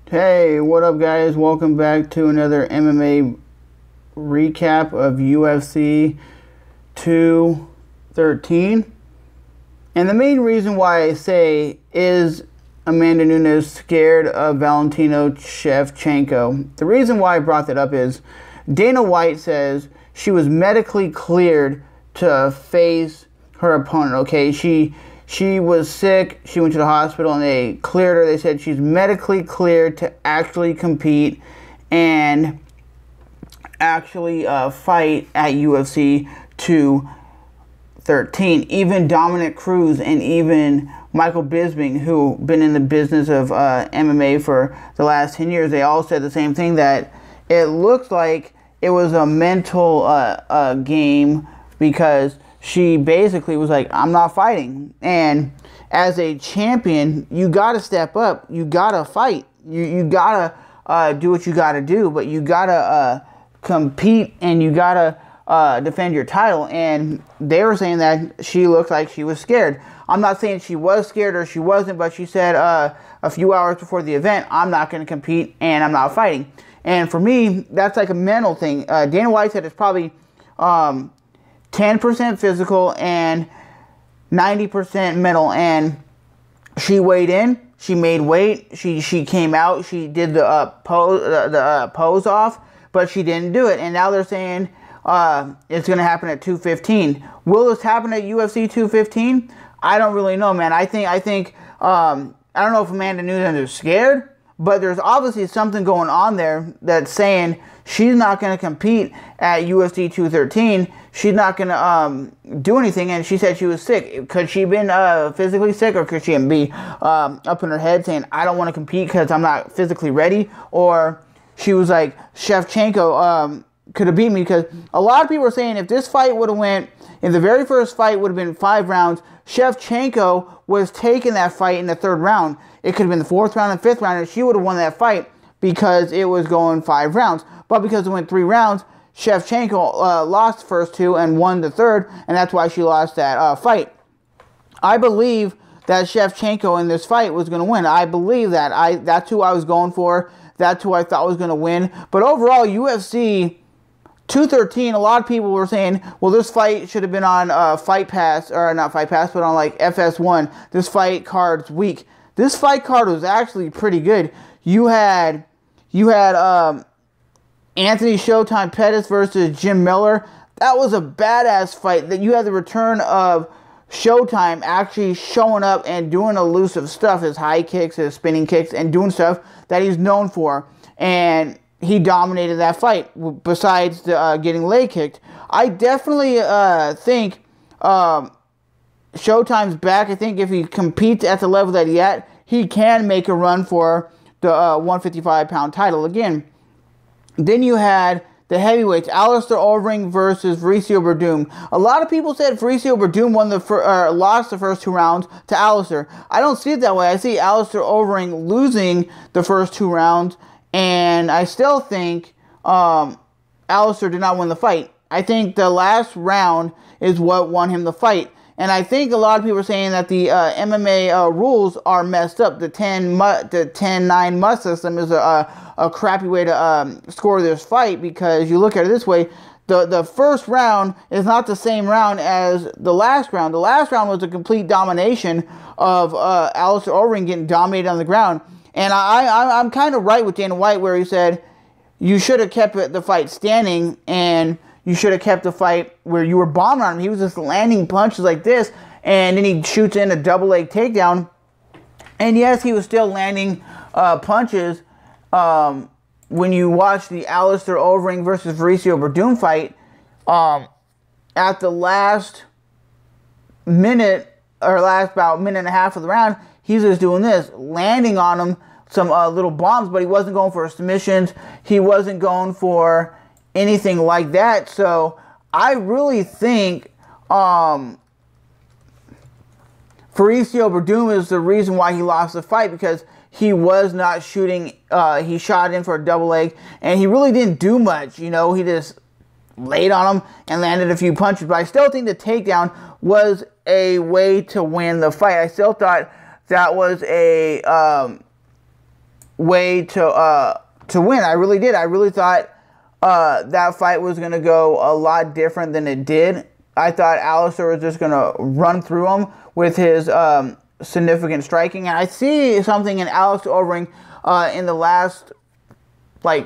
Hey, what up, guys? Welcome back to another MMA recap of UFC 213. And the main reason why I say is Amanda Nunez scared of Valentina Shevchenko. The reason why I brought that up is Dana White says she was medically cleared to face her opponent. Okay, she was sick. She went to the hospital and they cleared her. They said she's medically cleared to actually compete and actually fight at UFC 213. Even Dominic Cruz and even Michael Bisping, who been in the business of MMA for the last 10 years, they all said the same thing, that it looks like it was a mental game, because she basically was like, I'm not fighting. And as a champion, you got to step up. You got to fight. You got to do what you got to do. But you got to compete, and you got to defend your title. And they were saying that she looked like she was scared. I'm not saying she was scared or she wasn't, but she said a few hours before the event, I'm not going to compete and I'm not fighting. And for me, that's like a mental thing. Dana White said it's probably 10% physical and 90% mental. And she weighed in, she made weight, she came out, she did the pose off, but she didn't do it. And now they're saying it's going to happen at 215. Will this happen at UFC 215? I don't really know, man. I think I don't know if Amanda Nunez is scared, but there's obviously something going on there that's saying she's not going to compete at UFC 213. She's not going to do anything. And she said she was sick. Could she have been physically sick, or could she be up in her head saying, I don't want to compete because I'm not physically ready? Or she was like, Shevchenko could have beat me, because a lot of people are saying if this fight would have went, if the very first fight would have been 5 rounds, Shevchenko was taking that fight in the 3rd round. It could have been the 4th round and 5th round, and she would have won that fight because it was going 5 rounds. But because it went 3 rounds, Shevchenko lost the first 2 and won the 3rd, and that's why she lost that fight. I believe that Shevchenko in this fight was going to win. I believe that. That's who I was going for. That's who I thought was going to win. But overall, UFC 213, a lot of people were saying, well, this fight should have been on Fight Pass, or not Fight Pass, but on like FS1. This fight card's weak. This fight card was actually pretty good. You had Anthony Showtime Pettis versus Jim Miller. That was a badass fight. That you had the return of Showtime actually showing up and doing elusive stuff, his high kicks, his spinning kicks, and doing stuff that he's known for. And he dominated that fight, besides getting leg kicked. I definitely think Showtime's back. I think if he competes at the level that he's at, he can make a run for the 155-pound title again. Then you had the heavyweights, Alistair Overeem versus Mauricio Verdum. A lot of people said Mauricio Verdum lost the first 2 rounds to Alistair. I don't see it that way. I see Alistair Overeem losing the first 2 rounds, and I still think Alistair did not win the fight. I think the last round is what won him the fight. And I think a lot of people are saying that the MMA rules are messed up. The 10-9 must system is a crappy way to score this fight, because you look at it this way. The first round is not the same round as the last round. The last round was a complete domination of Alistair Overeem getting dominated on the ground. And I'm kind of right with Dana White, where he said you should have kept the fight standing, and you should have kept the fight where you were bombing on him. He was just landing punches like this, and then he shoots in a double leg takedown. And yes, he was still landing punches. When you watch the Alistair Overeem versus Mauricio Verdum fight, at the last minute, or last about minute and a half of the round, he's just doing this, landing on him some little bombs, but he wasn't going for submissions. He wasn't going for anything like that. So I really think Mauricio Verdum is the reason why he lost the fight, because he was not shooting. He shot in for a double leg, and he really didn't do much. You know, he just laid on him and landed a few punches. But I still think the takedown was a way to win the fight. I still thought that was way to win. I really did. I really thought that fight was going to go a lot different than it did. I thought Alistair was just going to run through him with his significant striking. And I see something in Alistair Overeem in the last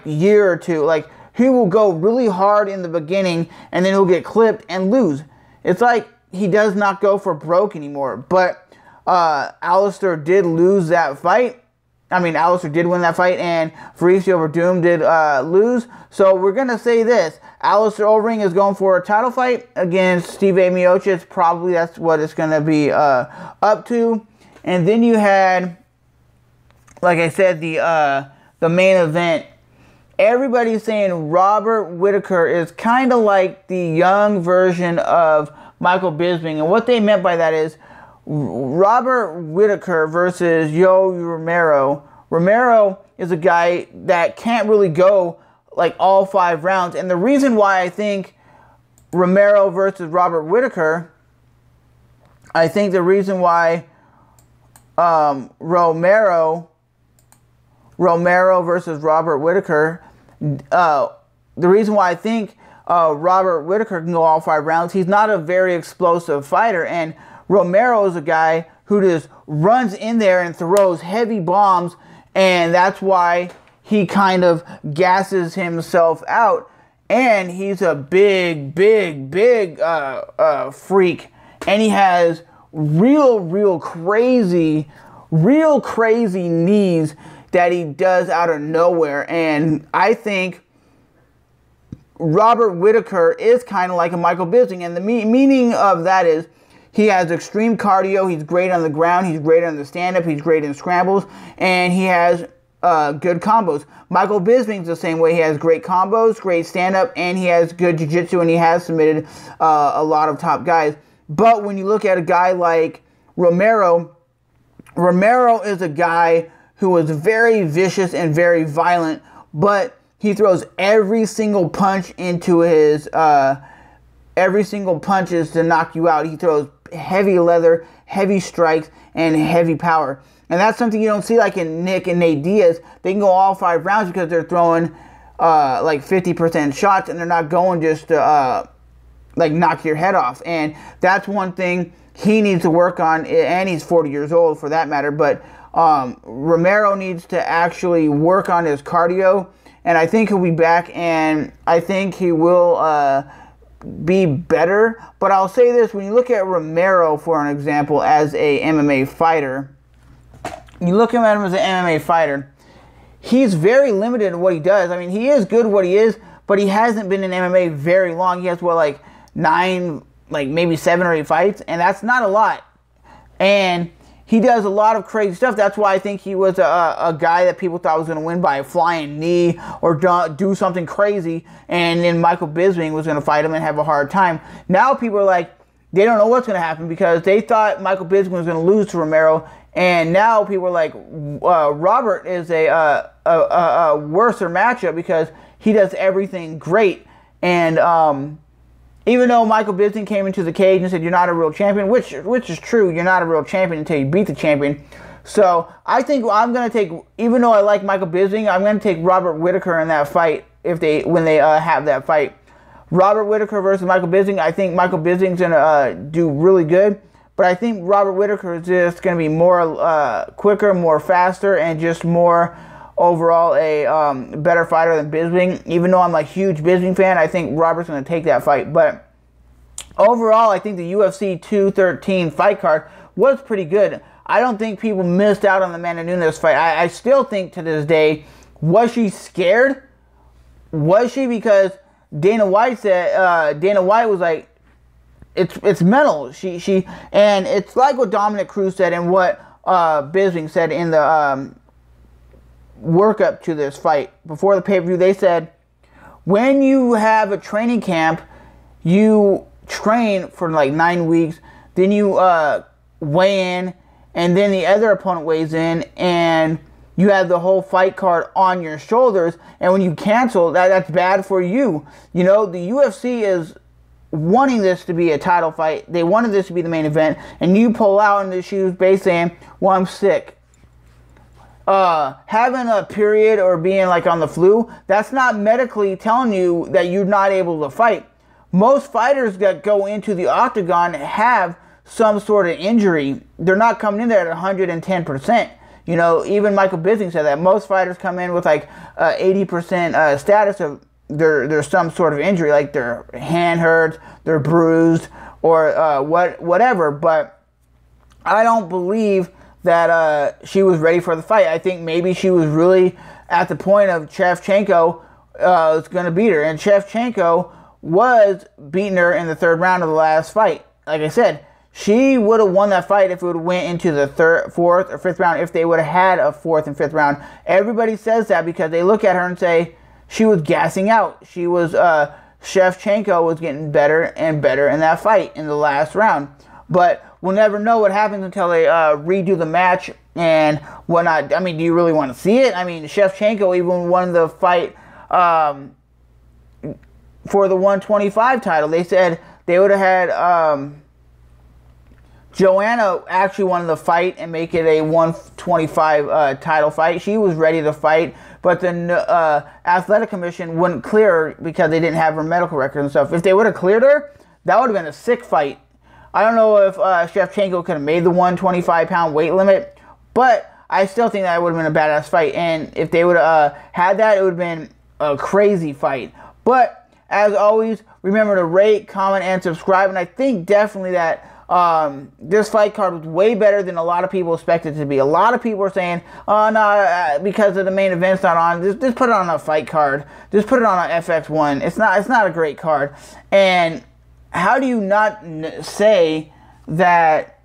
year or two. Like, he will go really hard in the beginning and then he'll get clipped and lose. It's like he does not go for broke anymore. But Alistair did lose that fight. I mean, Alistair did win that fight, and Fabricio Verdum did lose. So we're going to say this. Alistair Overeem is going for a title fight against Steve Miocic. Probably that's what it's going to be up to. And then you had, like I said, the main event. Everybody's saying Robert Whittaker is kind of like the young version of Michael Bisping. And what they meant by that is Robert Whittaker versus Yoel Romero. Romero is a guy that can't really go all 5 rounds. And the reason why I think Romero versus Robert Whittaker, I think the reason why Romero versus Robert Whittaker, the reason why I think Robert Whittaker can go all 5 rounds, he's not a very explosive fighter. And Romero is a guy who just runs in there and throws heavy bombs, and that's why he kind of gasses himself out. And he's a big freak, and he has real crazy knees that he does out of nowhere. And I think Robert Whittaker is kind of like a Michael Bisping, and the meaning of that is he has extreme cardio. He's great on the ground. He's great on the stand-up. He's great in scrambles. And he has good combos. Michael Bisping's the same way. He has great combos, great stand-up, and he has good jiu-jitsu, and he has submitted a lot of top guys. But when you look at a guy like Romero is a guy who is very vicious and very violent, but he throws every single punch into his... every single punch is to knock you out. He throws heavy leather, heavy strikes, and heavy power. And that's something you don't see in Nick and Nate Diaz. They can go all 5 rounds because they're throwing 50% shots, and they're not going just to knock your head off. And that's one thing he needs to work on, and he's 40 years old for that matter. But Romero needs to actually work on his cardio, and I think he'll be back, and I think he will be better. But I'll say this, when you look at Romero, for an example, as a MMA fighter, you look at him as an MMA fighter, he's very limited in what he does. I mean, he is good at what he is, but he hasn't been in MMA very long. He has, 9, maybe 7 or 8 fights, and that's not a lot. And he does a lot of crazy stuff. That's why I think he was a guy that people thought was going to win by a flying knee or do something crazy, and then Michael Bisping was going to fight him and have a hard time. Now people are they don't know what's going to happen because they thought Michael Bisping was going to lose to Romero, and now people are Robert is a worser matchup because he does everything great. And even though Michael Bisping came into the cage and said, "You're not a real champion," which is true, you're not a real champion until you beat the champion. So I think I'm going to take, even though I like Michael Bisping, I'm going to take Robert Whittaker in that fight when they have that fight. Robert Whittaker versus Michael Bisping. I think Michael Bisping's going to do really good, but I think Robert Whittaker is just going to be more quicker, more faster, and just more overall a better fighter than Bisping. Even though I'm a huge Bisping fan, I think Robert's going to take that fight. But overall, I think the UFC 213 fight card was pretty good. I don't think people missed out on the Amanda Nunez fight. I still think to this day, was she scared? Was she? Because Dana White said, Dana White was like, it's mental. She and it's like what Dominic Cruz said and what Bisping said in the workup to this fight before the pay-per-view. They said, when you have a training camp, you train for 9 weeks, then you weigh in, and then the other opponent weighs in, and you have the whole fight card on your shoulders, and when you cancel, that's bad for you. The UFC is wanting this to be a title fight. They wanted this to be the main event, and you pull out, and she was basically saying, well, I'm sick. having a period or being like on the flu, that's not medically telling you that you're not able to fight. Most fighters that go into the octagon have some sort of injury. They're not coming in there at 110%. You know, even Michael Bisping said that most fighters come in with like 80% status of there's some sort of injury, like their hand hurts, they're bruised, or whatever. But I don't believe that she was ready for the fight. I think maybe she was really at the point of Shevchenko was going to beat her, and Shevchenko was beating her in the third round of the last fight. Like I said, she would have won that fight if it would have went into the fourth or fifth round, if they would have had a fourth and fifth round. Everybody says that because they look at her and say she was gassing out. She was, Shevchenko was getting better and better in that fight in the last round. But we'll never know what happens until they redo the match and whatnot. I mean, do you really want to see it? I mean, Shevchenko even won the fight for the 125 title. They said they would have had Joanna actually wanted the fight and make it a 125 title fight. She was ready to fight, but the athletic commission wouldn't clear her because they didn't have her medical record and stuff. If they would have cleared her, that would have been a sick fight. I don't know if Shevchenko could have made the 125-pound weight limit, but I still think that would have been a badass fight. And if they would have had that, it would have been a crazy fight. But as always, remember to rate, comment, and subscribe. And I think definitely that this fight card was way better than a lot of people expected it to be. A lot of people are saying, oh, no, because of the main event's not on, just put it on a fight card. Just put it on an FX1. It's not a great card. And how do you not say that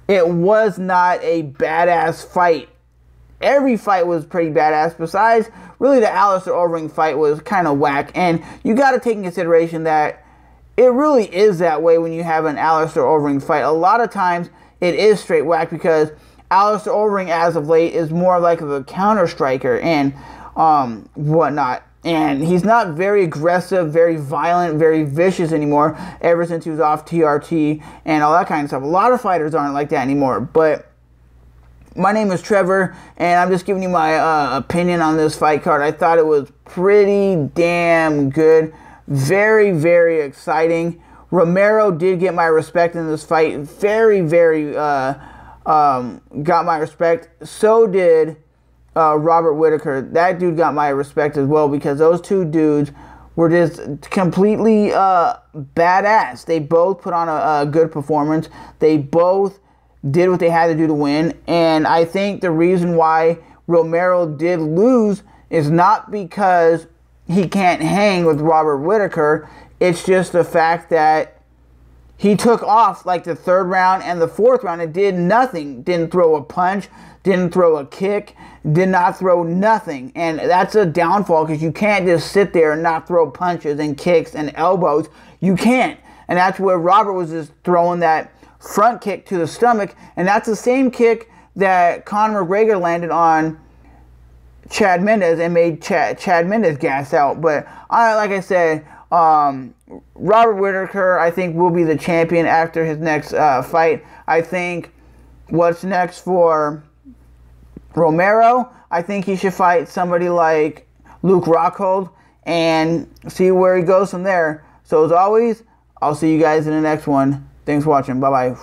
it was not a badass fight? Every fight was pretty badass. Besides, really, the Alistair Overeem fight was kind of whack. And you got to take in consideration that it really is that way when you have an Alistair Overeem fight. A lot of times, it is straight whack because Alistair Overeem, as of late, is more like a counter striker and whatnot. And he's not very aggressive, very violent, very vicious anymore ever since he was off TRT and all that kind of stuff. A lot of fighters aren't like that anymore. But my name is Trevor, and I'm just giving you my opinion on this fight card. I thought it was pretty damn good. Very, very exciting. Romero did get my respect in this fight. Very, very got my respect. So did Robert Whittaker. That dude got my respect as well because those two dudes were just completely badass. They both put on a good performance. They both did what they had to do to win. And I think the reason why Romero did lose is not because he can't hang with Robert Whittaker. It's just the fact that he took off like the third round and the fourth round and did nothing. Didn't throw a punch, didn't throw a kick, did not throw nothing. And that's a downfall because you can't just sit there and not throw punches and kicks and elbows. You can't. And that's where Robert was just throwing that front kick to the stomach. And that's the same kick that Conor McGregor landed on Chad Mendes and made Chad Mendes gas out. But like I said, Robert Whittaker, I think, will be the champion after his next fight. I think what's next for Romero, I think he should fight somebody like Luke Rockhold and see where he goes from there. So as always, I'll see you guys in the next one. Thanks for watching. Bye-bye.